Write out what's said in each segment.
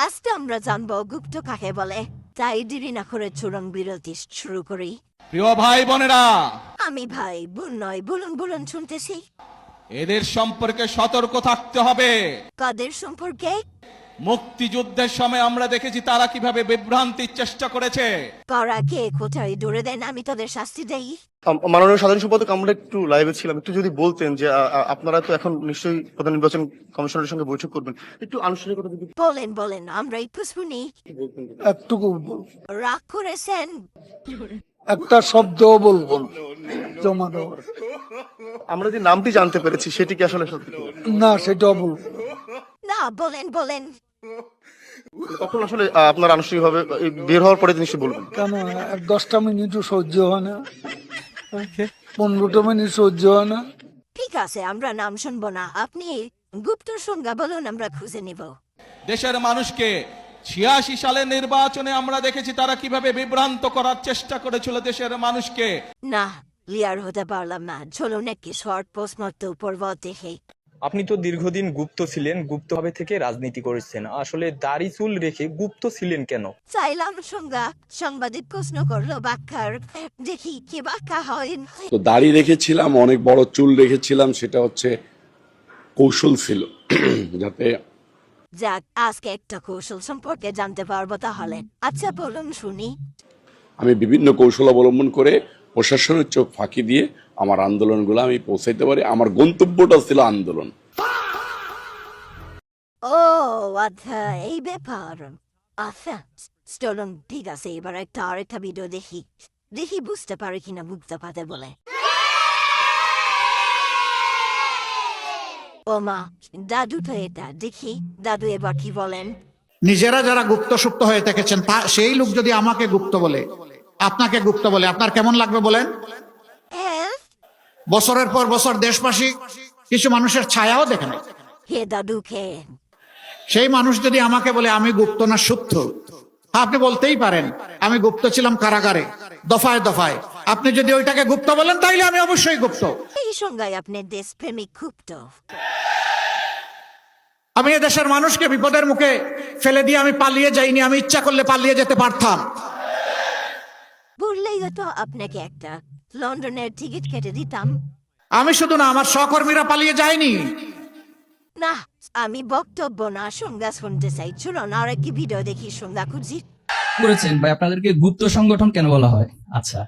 আজকে আমরা জানবো গুপ্ত কাকে বলে। তাই দেরি না করে চূড়াং বিরতি শুরু করি। প্রিয় ভাই বোনেরা, আমি ভাই বোন নয়, বলুন বলুন শুনতেছি। এদের সম্পর্কে সতর্ক থাকতে হবে। কাদের সম্পর্কে? মুক্তিযুদ্ধের সময় আমরা দেখেছি তারা কিভাবে বিভ্রান্তির চেষ্টা করেছে। কারা কে কোথায় দৌড়ে দেন, আমি তাদের শাস্তি দেই। মাননীয় সাধারণ সম্পাদক, আমরা একটু লাইভে ছিলাম, একটু যদি বলতেন যে আপনারা তো এখন নিশ্চয়ই প্রধান নির্বাচন কমিশনের সঙ্গে বৈঠক করবেন, একটু আনুষ্ঠানিকতা যদি বলেন বলেন, আমরা একটু শুনি। বলতেন। একটুকু রাগ করেছেন? একটা শব্দ বলবো না। জমা দেওয়ার আমরা যে নামটি জানতে পেরেছি সেটি কি আসলে সত্যি? না, সেটাও বলবো না, বলেন বলেন। কখন আসলে আপনার আনুষ্ঠানিকভাবে বের হওয়ার পরে নিশ্চয়ই বলবেন। কেন 10টা মিনিটও সহ্য হয় না, 15টা মিনিট সহ্য হয় না। ঠিক আছে, আমরা নাম শুনবো না। আপনি গুপ্ত সংজ্ঞা বলুন, আমরা খুঁজে নিব। দেশের মানুষকে ৮৬ সালের নির্বাচনে আমরা দেখেছি তারা কিভাবে বিভ্রান্ত করার চেষ্টা করেছিল দেশের মানুষকে। না, ক্লিয়ার হতে পারলাম না। চলুন একটি শর্ট পোস্ট পর্ব দেখে। আপনি তো দীর্ঘদিন গুপ্ত ছিলেন, গুপ্তভাবে থেকে রাজনীতি করেছেন, আসলে দাড়ি চুল রেখে গুপ্ত ছিলেন কেন? চাইলাম সংজ্ঞা, সাংবাদিক প্রশ্ন করলো ব্যাখ্যার, দেখি কি ব্যাখ্যা হয়। তো দাড়ি রেখেছিলাম, অনেক বড় চুল রেখেছিলাম, সেটা হচ্ছে কৌশল ছিল যাতে যাক, আজকে একটা কৌশল সম্পর্কে জানতে পারবো তাহলে। আচ্ছা বলুন শুনি। আমি বিভিন্ন কৌশল অবলম্বন করে প্রশাসনের চোখ ফাঁকি দিয়ে আমার আন্দোলনগুলো আমি পৌঁছাইতে পারি। আমার গন্তব্যটা ছিল আন্দোলন। ও আচ্ছা, এই ব্যাপার। আচ্ছা চলুন, ঠিক আছে, এবার আরেকটা ভিডিও দেখি, দেখি বুঝতে পারি কিনা বুঝতে পাতে বলে। ও মা, দাদু তো এটা, দেখি দাদু এবার কি বলেন। নিজেরা যারা গুপ্ত সুপ্ত হয়ে থেকেছেন সেই লোক যদি আমাকে গুপ্ত বলে, আপনাকে গুপ্ত বলে, আপনার কেমন লাগবে বলেন? হ্যাঁ, বছরের পর বছর দেশবাসী কিছু মানুষের ছায়াও দেখে না। হে দাদু কে? সেই মানুষ যদি আমাকে বলে আমি গুপ্ত না সুপ্ত, আপনি বলতেই পারেন আমি গুপ্ত ছিলাম কারাগারে, দফায় দফায়। আপনি যদি ওইটাকে গুপ্ত বলেন তাইলে আমি অবশ্যই গুপ্ত। এই সংজ্ঞায় আপনি দেশপ্রেমিক গুপ্ত। আমি এ দেশের মানুষকে বিপদের মুখে ফেলে দিয়ে আমি পালিয়ে যাইনি, আমি ইচ্ছা করলে পালিয়ে যেতে পারতাম। বললেই তো আপনাকে একটা লন্ডনের টিকিট কেটে দিতাম। আমি শুধু না, আমার সহকর্মীরা পালিয়ে যায়নি। না, আমি বক্তব্য না, সংজ্ঞা শুনতে চাই। চলুন আর একটি ভিডিও দেখি, সংজ্ঞা খুঁজি। করেছেন ভাই, আপনাদেরকে গুপ্ত সংগঠন কেন বলা হয়? আচ্ছা,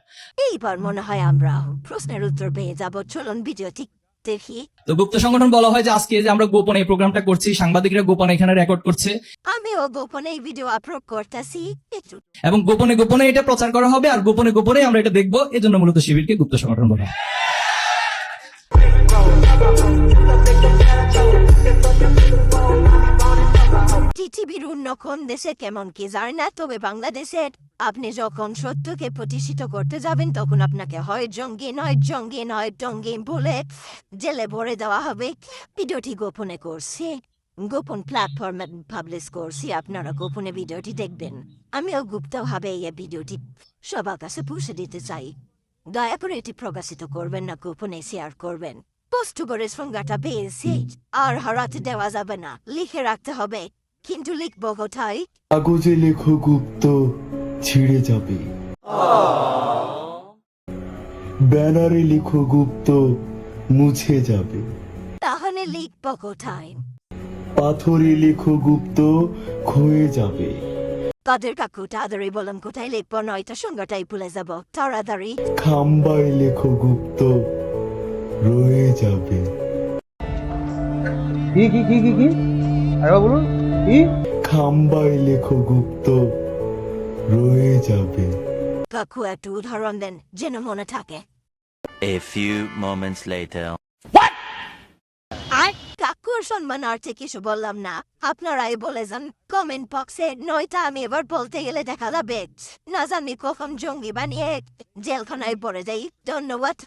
এইবার মনে হয় আমরা প্রশ্নের উত্তর পেয়ে যাব। চলুন ভিডিওটি দেখি। তো গুপ্ত সংগঠন বলা হয় যে আজকে যে আমরা গোপনে এই প্রোগ্রামটা করছি, সাংবাদিকরা গোপনে এখানে রেকর্ড করছে আমিও গোপনে এই ভিডিও আপলোড করতেছি একটু। এবং গোপনে গোপনে এটা প্রচার করা হবে, আর গোপনে গোপনে আমরা এটা দেখবো। এজন্য মূলত শিবিরকে গুপ্ত সংগঠন বলা হয়। পৃথিবীর অন্য কোন দেশে কেমন কি জানি না, তবে বাংলাদেশের আপনি যখন সত্যকে প্রতিষ্ঠিত করতে যাবেন তখন আপনাকে হয় জঙ্গি নয় টঙ্গি বলে জেলে ভরে দেওয়া হবে। ভিডিওটি গোপনে করছি, গোপন প্ল্যাটফর্মে পাবলিশ করছি, আপনারা গোপনে ভিডিওটি দেখবেন। আমিও গুপ্তভাবে এই ভিডিওটি সবার কাছে পৌঁছে দিতে চাই। দয়া করে এটি প্রকাশিত করবেন না, গোপনে শেয়ার করবেন। পোস্ট করে সংজ্ঞাটা পেয়েছি, আর হারাতে দেওয়া যাবে না, লিখে রাখতে হবে। কিন্তু লিখবো কোথায়? কাগজে লেখো গুপ্ত ছিঁড়ে যাবে, ব্যানারে লিখো গুপ্ত মুছে যাবে, তাহলে লিখবো কোথায়? পাথরে লেখো গুপ্ত ক্ষয়ে যাবে, কাদের কাকু তাড়াতাড়ি বললাম কোথায় লিখবো, নয়তো সংজ্ঞাটাই ভুলে যাবো। তাড়াতাড়ি। খাম্বায় লেখো গুপ্ত রয়ে যাবে, কি কি কি কি কি আরেকবার বলুন। কি? খাম্বায় লেখো গুপ্ত রয়ে যাবে। কাকু একটু উদাহরণ দেন যেন মনে থাকে। A few moments later. কাকুর সম্মানার্থে কিছু বললাম না, আপনারাই বলে যান কমেন্ট বক্সে, নয়তো আমি এবার বলতে গেলে দেখা যাবে না জানি কখন জঙ্গি বানিয়ে জেলখানায় পড়ে যাই। ধন্যবাদ।